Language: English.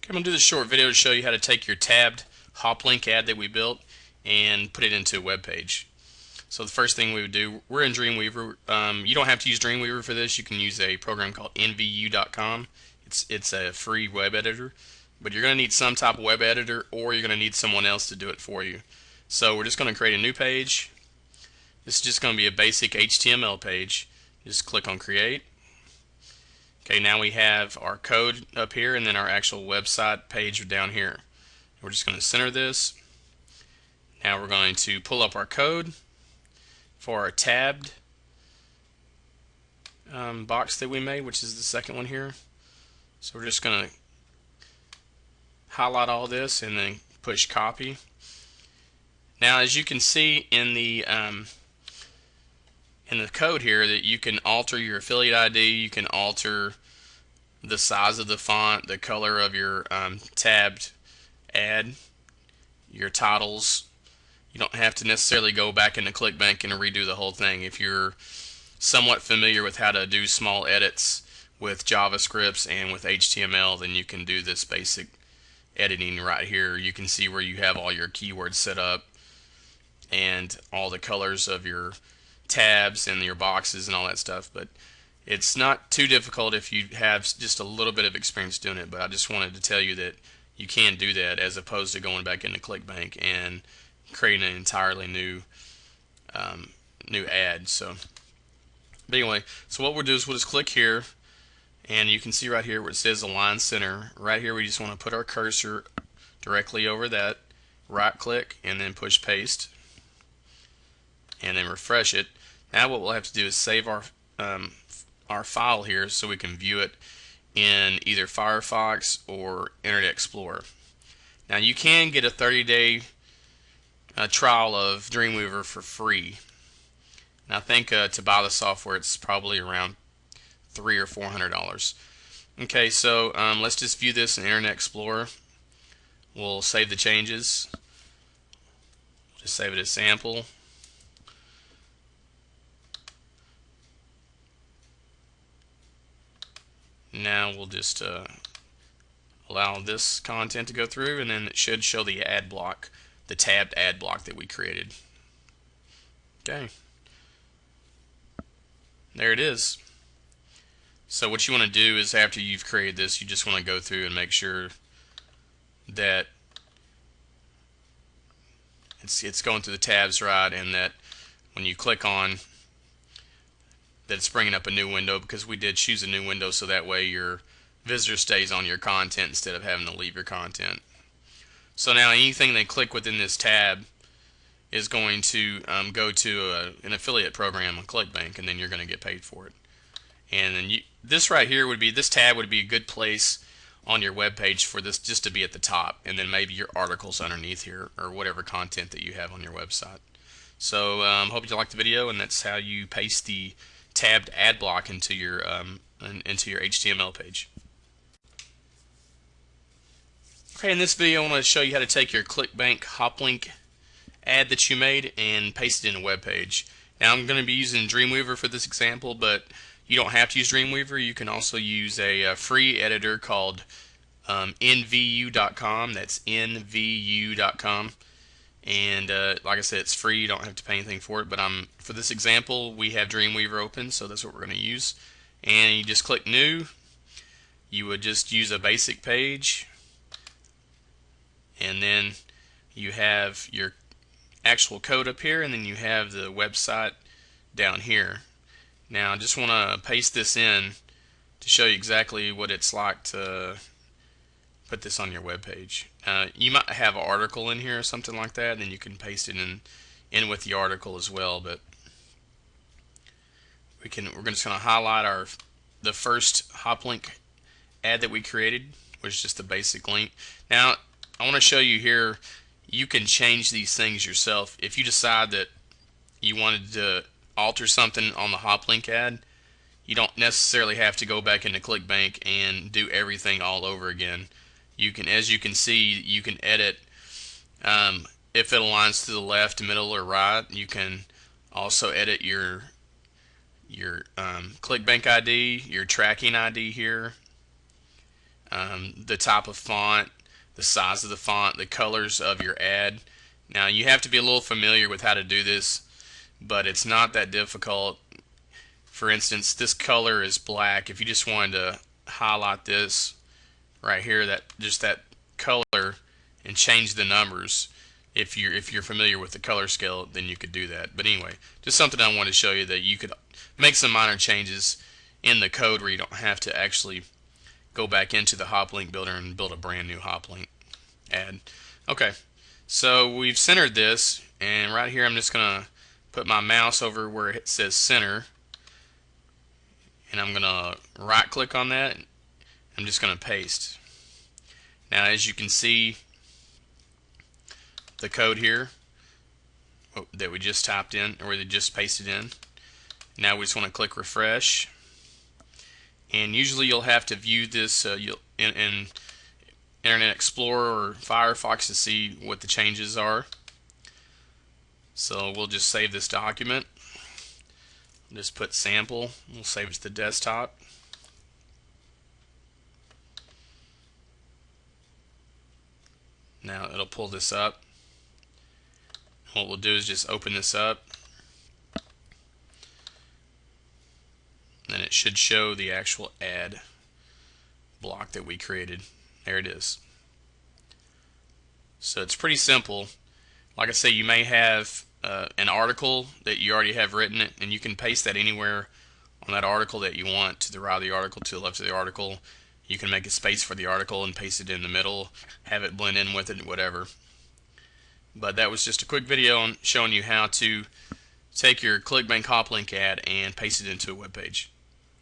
I'm going to do this short video to show you how to take your tabbed hop link ad that we built and put it into a web page. So the first thing we would do, we're in Dreamweaver. You don't have to use Dreamweaver for this. You can use a program called nvu.com. It's a free web editor, but you're going to need some type of web editor, or you're going to need someone else to do it for you. So we're just going to create a new page. This is just going to be a basic HTML page. Just click on create. Okay, now we have our code up here and then our actual website page down here. We're just going to center this. Now we're going to pull up our code for our tabbed box that we made, which is the second one here. So we're just going to highlight all this and then push copy. Now, as you can see in the code here, that you can alter your affiliate ID, you can alter the size of the font, the color of your tabbed ad, your titles. You don't have to necessarily go back into Clickbank and redo the whole thing. If you're somewhat familiar with how to do small edits with JavaScript and with HTML, then you can do this basic editing right here. You can see where you have all your keywords set up and all the colors of your tabs and your boxes and all that stuff, but it's not too difficult if you have just a little bit of experience doing it. But I just wanted to tell you that you can do that as opposed to going back into Clickbank and creating an entirely new ad. But anyway, so what we'll do is we'll just click here, and you can see right here where it says Align Center. Right here we just want to put our cursor directly over that, right click, and then push paste, and then refresh it. Now what we'll have to do is save our file here so we can view it in either Firefox or Internet Explorer. Now you can get a 30-day trial of Dreamweaver for free. And I think to buy the software it's probably around $300 or $400. Okay, so let's just view this in Internet Explorer. We'll save the changes. Just save it as sample. Now we'll just allow this content to go through, and then it should show the ad block, the tabbed ad block that we created. Okay, there it is. So what you want to do is, after you've created this, you just want to go through and make sure that it's going through the tabs right, and that when you click on that it's bringing up a new window, because we did choose a new window so that way your visitor stays on your content instead of having to leave your content. So now anything they click within this tab is going to go to an affiliate program on Clickbank, and then you're going to get paid for it. And then this right here would be, this tab would be a good place on your web page for this just to be at the top, and then maybe your articles underneath here, or whatever content that you have on your website. So hope you liked the video, and that's how you paste the tabbed ad block into your HTML page. Okay, in this video I want to show you how to take your Clickbank hop link ad that you made and paste it in a web page. Now I'm going to be using Dreamweaver for this example, but you don't have to use Dreamweaver. You can also use a free editor called nvu.com. That's nvu.com. And like I said, it's free. You don't have to pay anything for it. But for this example, we have Dreamweaver open, so that's what we're going to use. And you just click New. You would just use a basic page, and then you have your actual code up here, and then you have the website down here. Now I just want to paste this in to show you exactly what it's like to put this on your web page. You might have an article in here or something like that, and then you can paste it in with the article as well. But we're just going to highlight the first hop link ad that we created, which is just a basic link. Now I want to show you here, you can change these things yourself. If you decide that you wanted to alter something on the hop link ad, you don't necessarily have to go back into Clickbank and do everything all over again. You can, as you can see, you can edit if it aligns to the left, middle, or right. You can also edit your Clickbank ID, your tracking ID here. the type of font, the size of the font, the colors of your ad. Now you have to be a little familiar with how to do this, but it's not that difficult. For instance, this color is black. If you just wanted to highlight this right here, that color, and change the numbers, if you're familiar with the color scale, then you could do that. But anyway, just something I wanted to show you, that you could make some minor changes in the code where you don't have to actually go back into the hop link builder and build a brand new hop link ad. Okay, so we've centered this, and right here I'm just gonna put my mouse over where it says center, and I'm gonna right click on that. I'm just gonna paste. Now as you can see, the code here that we just typed in, or that just pasted in, now we just want to click refresh, and usually you'll have to view this in Internet Explorer or Firefox to see what the changes are. So we'll just save this document, just put sample, we'll save it to the desktop. Now it'll pull this up. What we'll do is just open this up, and it should show the actual ad block that we created. There it is. So it's pretty simple. Like I say, you may have an article that you already have written, and you can paste that anywhere on that article that you want, to the right of the article, to the left of the article. You can make a space for the article and paste it in the middle, have it blend in with it, whatever. But that was just a quick video on showing you how to take your Clickbank hop link ad and paste it into a web page.